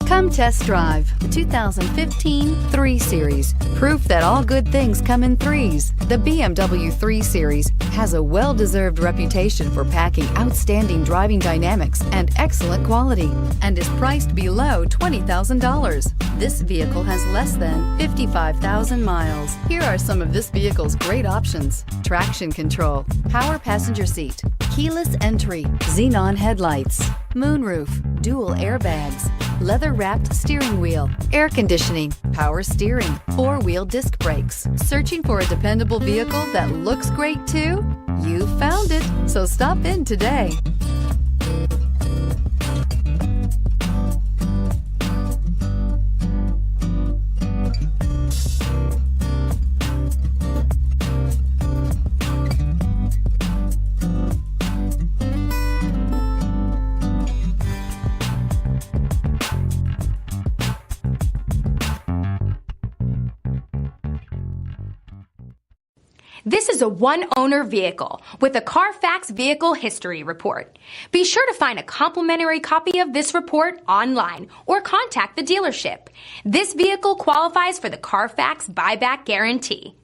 Come test drive the 2015 3 Series. Proof that all good things come in threes. The BMW 3 Series has a well-deserved reputation for packing outstanding driving dynamics and excellent quality, and is priced below $20,000. This vehicle has less than 55,000 miles. Here are some of this vehicle's great options: traction control, power passenger seat, keyless entry, xenon headlights, moonroof, dual airbags, leather-wrapped steering wheel, air conditioning, power steering, 4-wheel disc brakes. Searching for a dependable vehicle that looks great too? You found it, so stop in today. This is a one-owner vehicle with a Carfax Vehicle History Report. Be sure to find a complimentary copy of this report online or contact the dealership. This vehicle qualifies for the Carfax Buyback Guarantee.